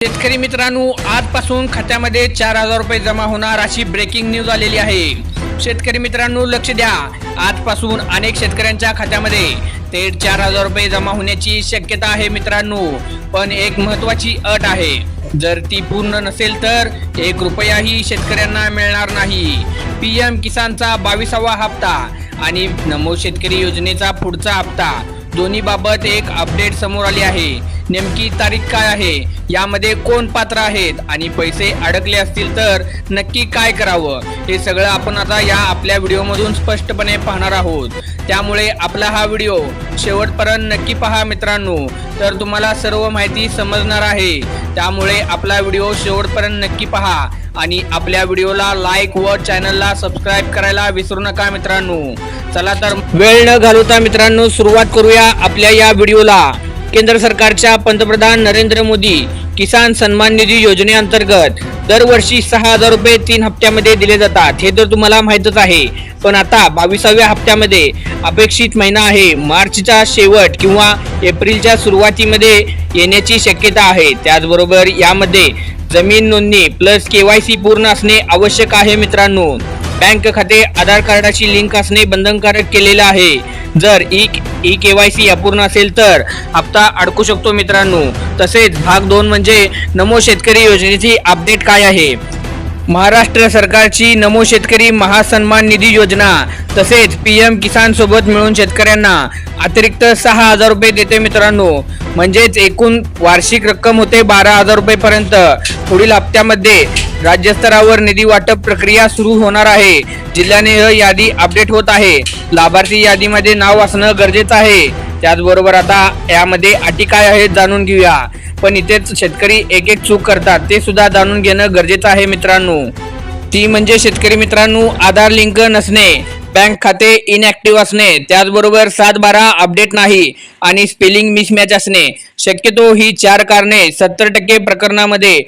शेतकरी मित्रांनो, आजपासून खात्यामध्ये 4,000 रुपये जमा होणार अशी ब्रेकिंग न्यूज आलेली आहे। शेतकरी मित्रांनो लक्ष द्या, आजपासून अनेक शेतकऱ्यांच्या खात्यामध्ये थेट 4,000 रुपये जमा होण्याची शक्यता आहे मित्रांनो। पण एक महत्त्वाची अट आहे, जर ती पूर्ण नसेल तर 1 रुपयाही शेतकऱ्यांना मिळणार नाही। PM किसानचा 22वा हप्ता आणि नमो शेतकरी योजनेचा पुढचा हप्ता दोन्ही बाबत एक अपडेट समोर आली आहे। नेमकी तारीख काय आहे, यामध्ये कोण पात्र आहेत आणि पैसे अडकले असतील तर नक्की काय करावं, हे सगळं आपण आता या आपल्या व्हिडिओमधून स्पष्टपणे पाहणार आहोत। त्यामुळे आपला हा व्हिडिओ शेवटपर्यंत नक्की पहा मित्रांनो, तर तुम्हाला सर्व माहिती समजणार आहे। त्यामुळे आपला व्हिडिओ शेवटपर्यंत नक्की पहा आणि आपल्या व्हिडिओला लाईक व चॅनलला सबस्क्राईब करायला विसरू नका मित्रांनो। चला तर वेळ न घालवता मित्रांनो सुरुवात करूया आपल्या या व्हिडिओला। केंद्र सरकारच्या पंतप्रधान नरेंद्र मोदी किसान सन्मान निधी योजनेअंतर्गत दरवर्षी 6,000 रुपये 3 हप्त्यामध्ये दिले जातात, हे तर तुम्हाला माहीतच आहे। पण आता 22व्या हप्त्यामध्ये अपेक्षित महिना आहे मार्चचा शेवट किंवा एप्रिलच्या सुरुवातीमध्ये येण्याची शक्यता आहे। त्याचबरोबर यामध्ये जमीन नोंदणी प्लस KYC पूर्ण असणे आवश्यक आहे मित्रांनो। बँक खाते आधार कार्डाची लिंक असणे बंधनकारक केलेले आहे। जर ई KYC अपूर्ण असेल तर हप्ता अडकू शकतो मित्रांनो। तसेच भाग 2 म्हणजे नमो शेतकरी योजनेची अपडेट काय आहे। महाराष्ट्र सरकारची नमो शेतकरी महासन्मान निधी योजना तसेच PM किसान सोबत मिळून शेतकऱ्यांना अतिरिक्त 6,000 रुपये देते मित्रांनो। म्हणजेच एकूण वार्षिक रक्कम होते 12,000 रुपये पर्यंत। पुढील हप्त्यामध्ये राज्यस्तरावर निधी वाटप प्रक्रिया सुरू होणार आहे। जिल्ह्याने यादी अपडेट होत आहे। लाभार्थी यादीमध्ये नाव असणं गरजेचं आहे। त्याचबरोबर आता यामध्ये अटी काय आहेत जाणून घेऊया। पण इथेच शेतकरी एक चूक करतात, ते सुद्धा जाणून घेणं गरजेचं आहे मित्रांनो। ती म्हणजे शेतकरी मित्रांनो आधार लिंक नसणे, बँक खाते इनॅक्टिव्ह असणे, त्याचबरोबर 7/12 अपडेट नाही आणि स्पेलिंग मिसमॅच असणे। शक्यतो ही 4 कारणे 70% प्रकरणामध्ये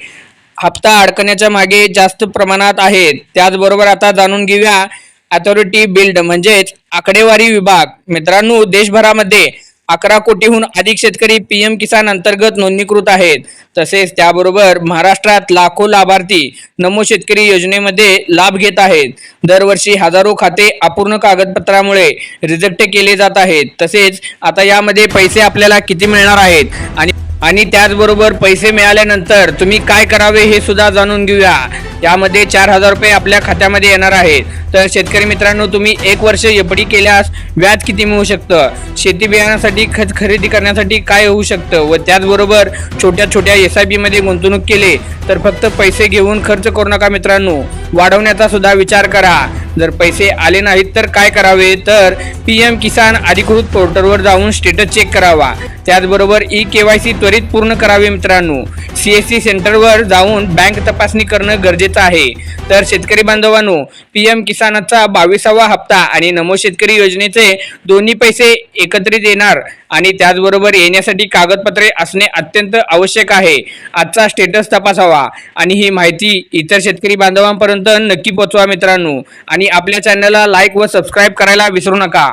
हप्ता अडकण्याच्या मागे जास्त प्रमाणात आहेत। त्याचबरोबर आता जाणून घेऊया अथॉरिटी बिल्ड म्हणजेच आकडेवारी विभाग। मित्रांनो देशभरामध्ये 11 कोटीहून अधिक शेतकरी PM किसान अंतर्गत नोंदणीकृत आहेत। तसेच त्याबरोबर महाराष्ट्रात लाखो लाभार्थी नमो शेतकरी योजनेमध्ये लाभ घेत आहेत। दरवर्षी हजारो खाते अपूर्ण कागदपत्रामुळे रिजेक्ट केले जात आहेत। तसेच आता यामध्ये पैसे आपल्याला किती मिळणार आहेत आणि त्याचबरोबर पैसे मिळाल्यानंतर तुम्ही काय करावे हे सुद्धा जाणून घेऊया। यामध्ये 4,000 रुपये आपल्या खात्यामध्ये येणार आहेत। तर शेतकरी मित्रांनो तुम्ही 1 वर्ष FD केल्यास व्याज किती मिळू शकतं, शेती बियाण्यासाठी खत खरेदी करण्यासाठी काय होऊ शकतं व त्याचबरोबर छोट्या SIP मध्ये गुंतवणूक केले तर फक्त पैसे घेऊन खर्च करू नका मित्रांनो, वाढवण्याचा सुद्धा विचार करा। जर पैसे आले नाहीत तर काय करावे, तर PM किसान अधिकृत पोर्टलवर जाऊन स्टेटस चेक करावा। त्याचबरोबर KYC त्वरित पूर्ण करावे मित्रांनो। CSC सेंटरवर जाऊन बँक तपासणी करणं गरजेचं आहे। तर शेतकरी बांधवांनो PM किसानचा 22वा हप्ता आणि नमो शेतकरी योजनेचे दोन्ही पैसे एकत्रित येणार आणि त्याचबरोबर येण्यासाठी कागदपत्रे असणे अत्यंत आवश्यक आहे। आजचा स्टेटस तपासावा आणि ही माहिती इतर शेतकरी बांधवांपर्यंत नक्की पोहोचवा मित्रांनो आणि आपल्या चॅनलला लाईक व सबस्क्राईब करायला विसरू नका।